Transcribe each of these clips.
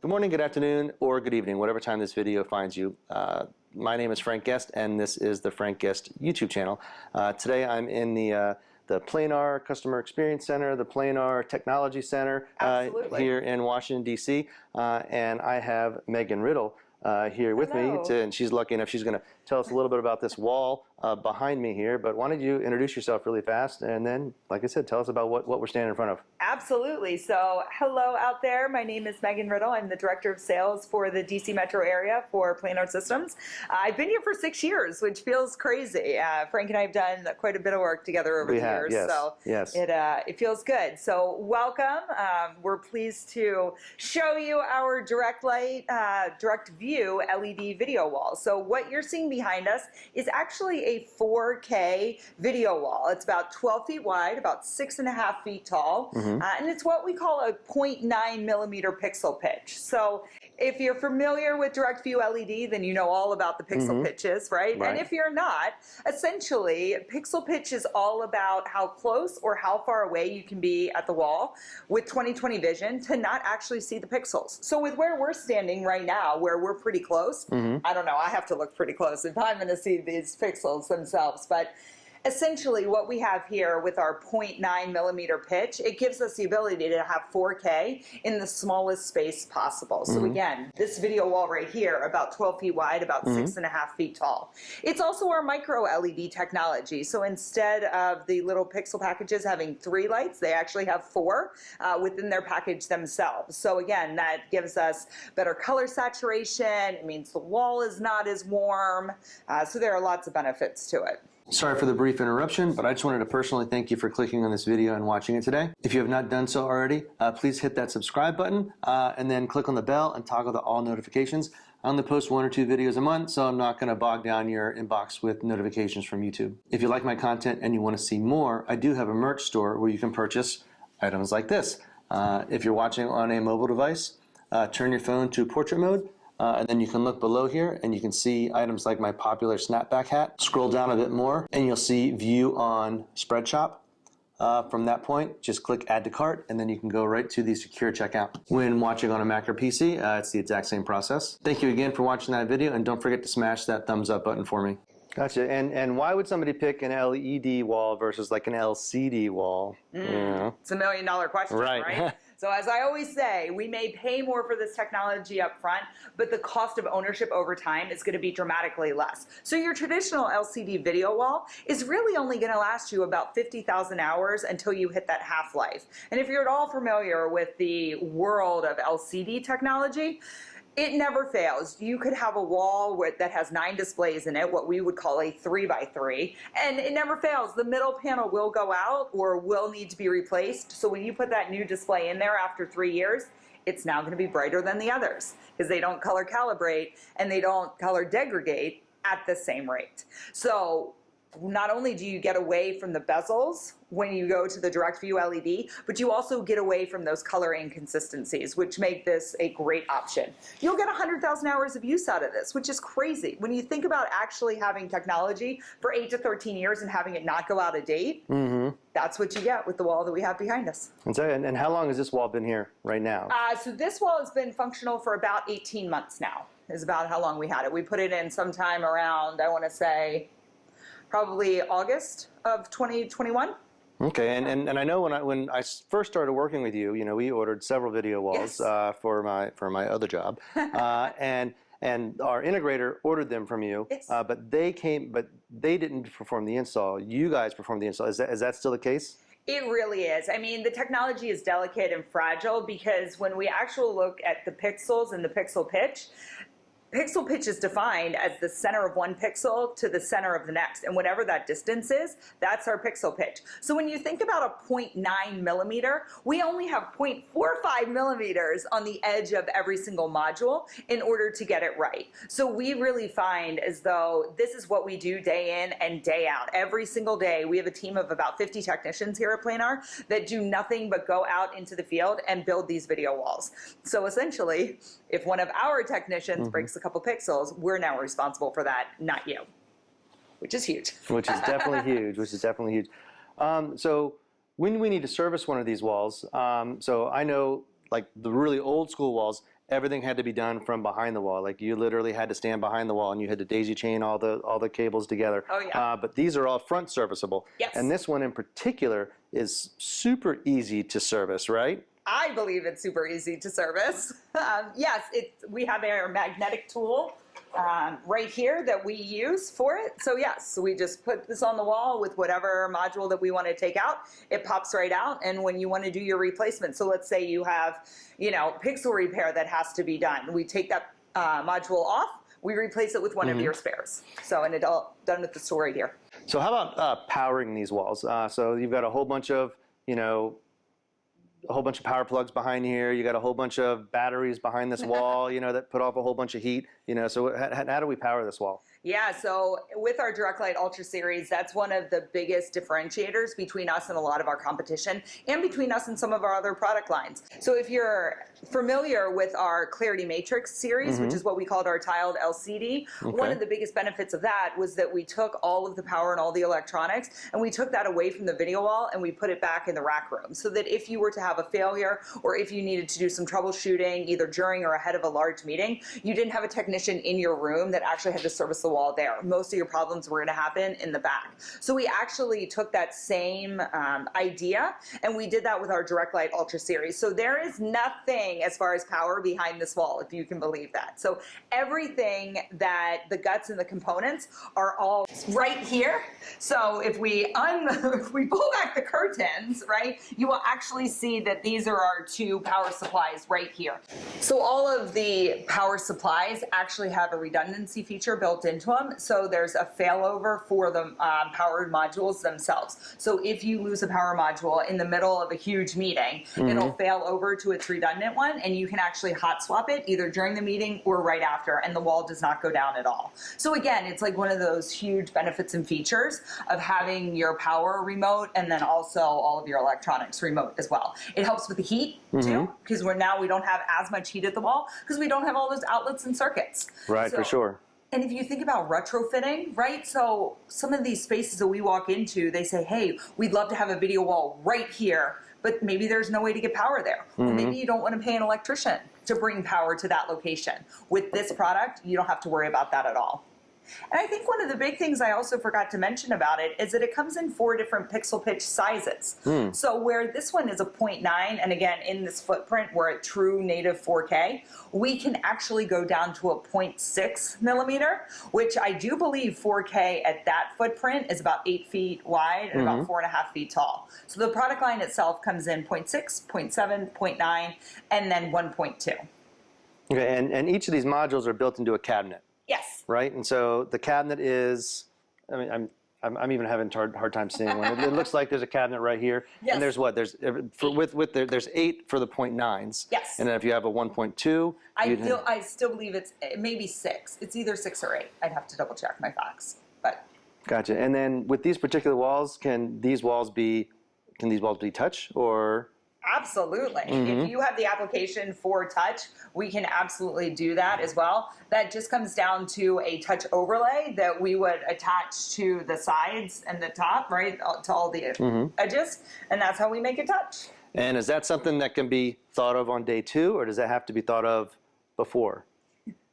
Good morning, good afternoon, or good evening, whatever time this video finds you. My name is Frank Guest, and this is the Frank Guest YouTube channel. Today I'm in the Planar Customer Experience Center, the Planar Technology Center here in Washington, DC, and I have Megan Riddle here with me, and she's lucky enough she's going to tell us a little bit about this wall behind me here. But why don't you introduce yourself really fast, and then, like I said, tell us about what we're standing in front of. Absolutely. So hello out there. My name is Megan Riddle. I'm the Director of Sales for the DC metro area for Planar Systems. I've been here for 6 years, which feels crazy. Frank and I have done quite a bit of work together over the years. Yes, so yes. It feels good. So welcome. We're pleased to show you our DirectLight, direct view LED video wall. So what you're seeing behind us is actually a 4K video wall. It's about 12 feet wide, about 6.5 feet tall. And it's what we call a 0.9 millimeter pixel pitch. So if you're familiar with direct view LED, then you know all about the pixel pitches, right? And if you're not, essentially, pixel pitch is all about how close or how far away you can be at the wall with 20/20 vision to not actually see the pixels. So with where we're standing right now, where we're pretty close, I don't know, I have to look pretty close if I'm going to see these pixels themselves, but essentially what we have here with our 0.9 millimeter pitch, it gives us the ability to have 4K in the smallest space possible. So again, this video wall right here, about 12 feet wide, about 6.5 feet tall. It's also our micro LED technology. So instead of the little pixel packages having 3 lights, they actually have 4 within their package themselves. So again, that gives us better color saturation. It means the wall is not as warm. So there are lots of benefits to it. Sorry for the brief interruption, but I just wanted to personally thank you for clicking on this video and watching it today. If you have not done so already, please hit that subscribe button and then click on the bell and toggle to all notifications. I only post 1 or 2 videos a month, so I'm not going to bog down your inbox with notifications from YouTube. If you like my content and you want to see more, I do have a merch store where you can purchase items like this. If you're watching on a mobile device, turn your phone to portrait mode. And then you can look below here and you can see items like my popular snapback hat. Scroll down a bit more and you'll see view on Spreadshop. From that point, just click add to cart and then you can go right to the secure checkout. When watching on a Mac or PC, it's the exact same process. Thank you again for watching that video, and don't forget to smash that thumbs up button for me. Gotcha. And why would somebody pick an LED wall versus like an LCD wall? It's $1 million question, right? So as I always say, we may pay more for this technology up front, but the cost of ownership over time is going to be dramatically less. So your traditional LCD video wall is really only going to last you about 50,000 hours until you hit that half-life. And if you're at all familiar with the world of LCD technology, it never fails. You could have a wall that has 9 displays in it, what we would call a 3x3, and it never fails. The middle panel will go out or will need to be replaced. So when you put that new display in there after 3 years, it's now going to be brighter than the others because they don't color calibrate and they don't color degrade at the same rate. So not only do you get away from the bezels when you go to the direct view LED, but you also get away from those color inconsistencies, which make this a great option. You'll get 100,000 hours of use out of this, which is crazy. When you think about actually having technology for 8 to 13 years and having it not go out of date, that's what you get with the wall that we have behind us. And how long has this wall been here right now? So this wall has been functional for about 18 months now, is about how long we had it. We put it in sometime around, I want to say, probably August of 2021. Okay, and I know when I first started working with you, we ordered several video walls for my other job, and our integrator ordered them from you, but they didn't perform the install. You guys performed the install. Is that still the case? It really is. I mean, the technology is delicate and fragile because when we actually look at the pixels and the pixel pitch is defined as the center of one pixel to the center of the next. And whatever that distance is, that's our pixel pitch. So when you think about a 0.9 millimeter, we only have 0.45 millimeters on the edge of every single module in order to get it right. So we really find as though this is what we do day in and day out. Every single day, we have a team of about 50 technicians here at Planar that do nothing but go out into the field and build these video walls. So essentially, if one of our technicians breaks a couple pixels, we're now responsible for that, not you, which is huge. Which is definitely huge. So when we need to service one of these walls, so I know like the really old school walls, everything had to be done from behind the wall. Like you literally had to stand behind the wall and you had to daisy chain all the cables together. Oh, yeah. But these are all front serviceable. Yes. And this one in particular is super easy to service, right? I believe it's super easy to service. Yes, we have our magnetic tool right here that we use for it. So yes, we just put this on the wall with whatever module that we want to take out. It pops right out, and when you want to do your replacement, so let's say you have, pixel repair that has to be done. We take that module off, we replace it with one of your spares. So, and it's all done with the tool right here. So how about powering these walls? So you've got a whole bunch of, power plugs behind here. You got a whole bunch of batteries behind this wall, that put off a whole bunch of heat. So how do we power this wall? Yeah, so with our DirectLight Ultra series, that's one of the biggest differentiators between us and a lot of our competition, and between us and some of our other product lines. So if you're familiar with our Clarity Matrix series, which is what we called our tiled LCD, one of the biggest benefits of that was that we took all of the power and all the electronics, and we took that away from the video wall and we put it back in the rack room, so that if you were to have a failure or if you needed to do some troubleshooting either during or ahead of a large meeting, you didn't have a technician in your room that actually had to service the wall there. Most of your problems were going to happen in the back. So we actually took that same idea and we did that with our DirectLight Ultra series. So there is nothing as far as power behind this wall, if you can believe that. So everything that the guts and the components are all right here. So if we pull back the curtains, right, you will actually see that these are our two power supplies right here. So all of the power supplies actually have a redundancy feature built into them. So there's a failover for the powered modules themselves. So if you lose a power module in the middle of a huge meeting, it'll fail over to its redundant one, and you can actually hot swap it either during the meeting or right after, and the wall does not go down at all. So again, it's like one of those huge benefits and features of having your power remote and then also all of your electronics remote as well. It helps with the heat too, because we don't have as much heat at the wall because we don't have all those outlets and circuits. Right, for sure. And if you think about retrofitting, right? So some of these spaces that we walk into, they say, hey, we'd love to have a video wall right here, but maybe there's no way to get power there. Or maybe you don't want to pay an electrician to bring power to that location. With this product, you don't have to worry about that at all. And I think one of the big things I also forgot to mention about it is that it comes in 4 different pixel pitch sizes. So where this one is a 0.9, and again, in this footprint, we're at true native 4K, we can actually go down to a 0.6 millimeter, which I do believe 4K at that footprint is about 8 feet wide and about 4.5 feet tall. So the product line itself comes in 0.6, 0.7, 0.9, and then 1.2. Okay, and each of these modules are built into a cabinet. Yes. Right, and so the cabinet is, I'm even having a hard time seeing one. It looks like there's a cabinet right here, and there's what? There's there's 8 for the 0.9s. Yes. And then if you have a 1.2, I still believe it's maybe 6. It's either 6 or 8. I'd have to double check my facts, but. Gotcha. And then with these particular walls, can these walls be touch or? Absolutely. If you have the application for touch, we can absolutely do that as well. That just comes down to a touch overlay that we would attach to the sides and the top, right, to all the edges, and that's how we make it touch. And is that something that can be thought of on day 2, or does that have to be thought of before?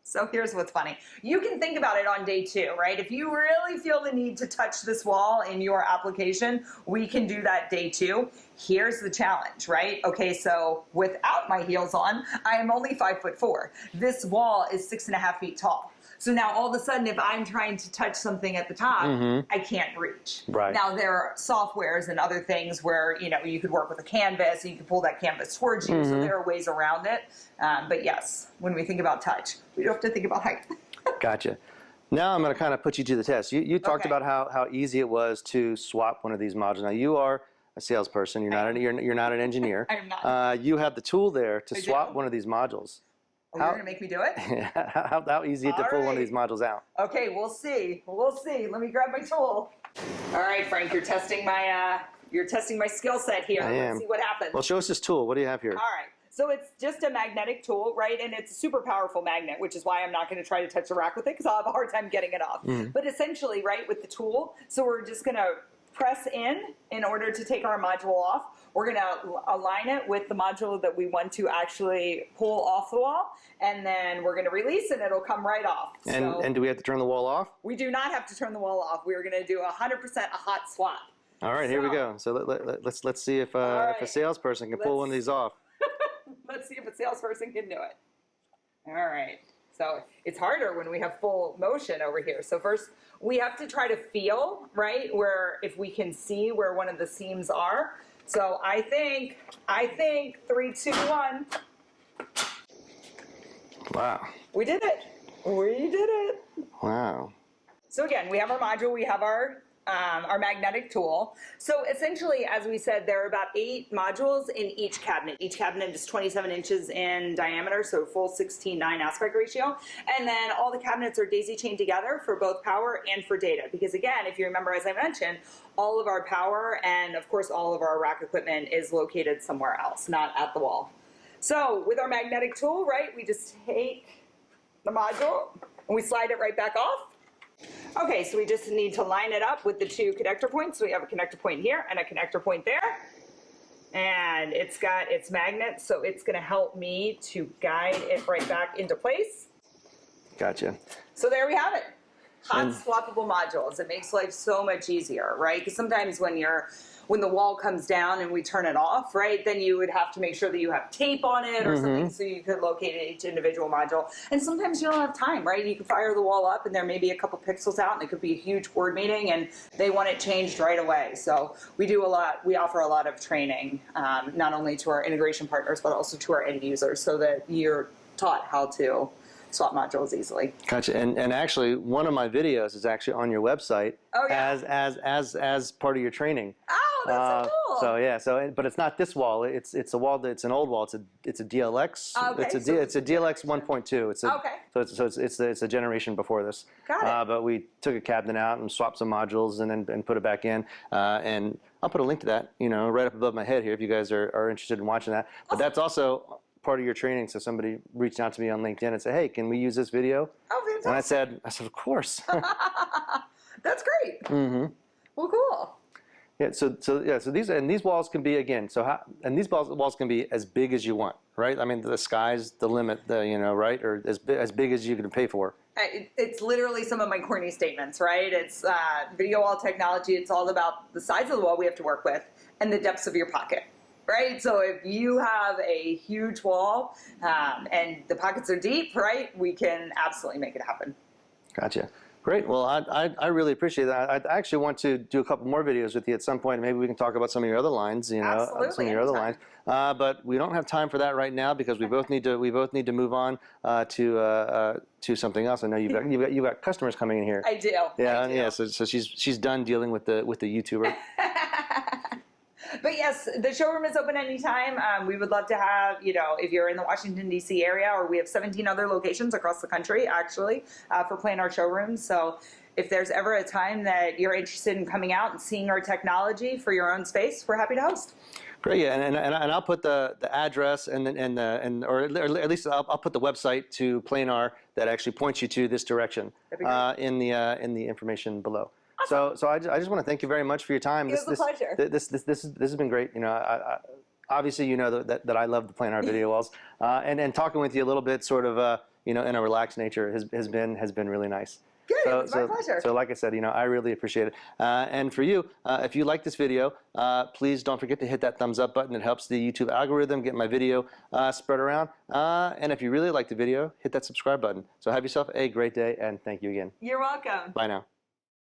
So here's what's funny. You can think about it on day 2, right? If you really feel the need to touch this wall in your application, we can do that day 2. Here's the challenge, right? Okay, so without my heels on, I am only 5'4". This wall is 6.5 feet tall. So now all of a sudden, if I'm trying to touch something at the top, I can't reach. Right. Now there are softwares and other things where, you could work with a canvas and you can pull that canvas towards you. So there are ways around it. But yes, when we think about touch, we don't have to think about height. Gotcha. Now I'm going to kind of put you to the test. You talked about how easy it was to swap one of these modules. Now you are a salesperson. You're not an engineer. I'm not. You have the tool there to swap one of these modules. Oh, you're going to make me do it? How easy is it to pull one of these modules out? Okay, we'll see. We'll see. Let me grab my tool. All right, Frank, you're testing my skill set here. Let's see what happens. Well, show us this tool. What do you have here? All right. So it's just a magnetic tool, right? And it's a super powerful magnet, which is why I'm not going to try to touch the rack with it because I'll have a hard time getting it off. But essentially, right, with the tool, so we're just going to press in order to take our module off. We're going to align it with the module that we want to actually pull off the wall, and then we're going to release and it'll come right off. And do we have to turn the wall off? We do not have to turn the wall off. We're going to do 100% a hot swap. All right, here we go. So let's see if a salesperson can pull one of these off. Let's see if a salesperson can do it. All right. So it's harder when we have full motion over here. So first we have to try to feel, right, where if we can see where one of the seams are. So I think 3, 2, 1. Wow. We did it. We did it. Wow. So again, we have our module, we have our magnetic tool. So essentially, as we said, there are about 8 modules in each cabinet. Each cabinet is 27 inches in diameter, so full 16:9 aspect ratio. And then all the cabinets are daisy chained together for both power and for data. Because again, if you remember, as I mentioned, all of our power and of course all of our rack equipment is located somewhere else, not at the wall. So with our magnetic tool, right, we just take the module and we slide it right back off. Okay, so we just need to line it up with the 2 connector points. So we have a connector point here and a connector point there. And it's got its magnet, so it's going to help me to guide it right back into place. Gotcha. So there we have it. Hot swappable modules. It makes life so much easier, right? Because sometimes when the wall comes down and we turn it off, right, then you would have to make sure that you have tape on it or something so you could locate each individual module. And sometimes you don't have time, right? You can fire the wall up and there may be a couple pixels out and it could be a huge board meeting and they want it changed right away. So we offer a lot of training, not only to our integration partners, but also to our end users so that you're taught how to swap modules easily. Gotcha. And actually, one of my videos is actually on your website as part of your training. Oh, that's so cool. So yeah. But it's not this wall. It's a wall it's an old wall. It's a DLX. Okay. It's a DLX 1.2. It's a generation before this. Got it. But we took a cabinet out and swapped some modules and put it back in. And I'll put a link to that, right up above my head here if you guys are interested in watching that. But that's also part of your training. So somebody reached out to me on LinkedIn and said, "Hey, can we use this video?" Oh, fantastic. And I said, "Of course." That's great. Mm-hmm. Well, cool. Yeah. So these walls can be these walls can be as big as you want, right? I mean, the sky's the limit, right? Or as big as you can pay for. It's literally some of my corny statements, right? It's video wall technology. It's all about the size of the wall we have to work with and the depths of your pocket. Right, so if you have a huge wall and the pockets are deep, right, we can absolutely make it happen. Gotcha. Great. Well, I really appreciate that. I actually want to do a couple more videos with you at some point. Maybe we can talk about some of your other lines, Absolutely, some of your other lines. But we don't have time for that right now because we both need to move on to something else. I know you've got customers coming in here. I do. Yeah. So she's done dealing with the YouTuber. But yes, the showroom is open anytime. We would love to have, if you're in the Washington DC area, or we have 17 other locations across the country, actually, for Planar Showrooms. So if there's ever a time that you're interested in coming out and seeing our technology for your own space, we're happy to host. Great, yeah, and I'll put the address or at least I'll put the website to Planar that actually points you to this direction in the information below. Awesome. So I just want to thank you very much for your time. It was a pleasure. This has been great. Obviously that I love the Planar video walls, and talking with you a little bit, sort of in a relaxed nature has been really nice. Good, it was my pleasure. So like I said, I really appreciate it. And for you, if you like this video, please don't forget to hit that thumbs up button. It helps the YouTube algorithm get my video spread around. And if you really like the video, hit that subscribe button. So have yourself a great day, and thank you again. You're welcome. Bye now.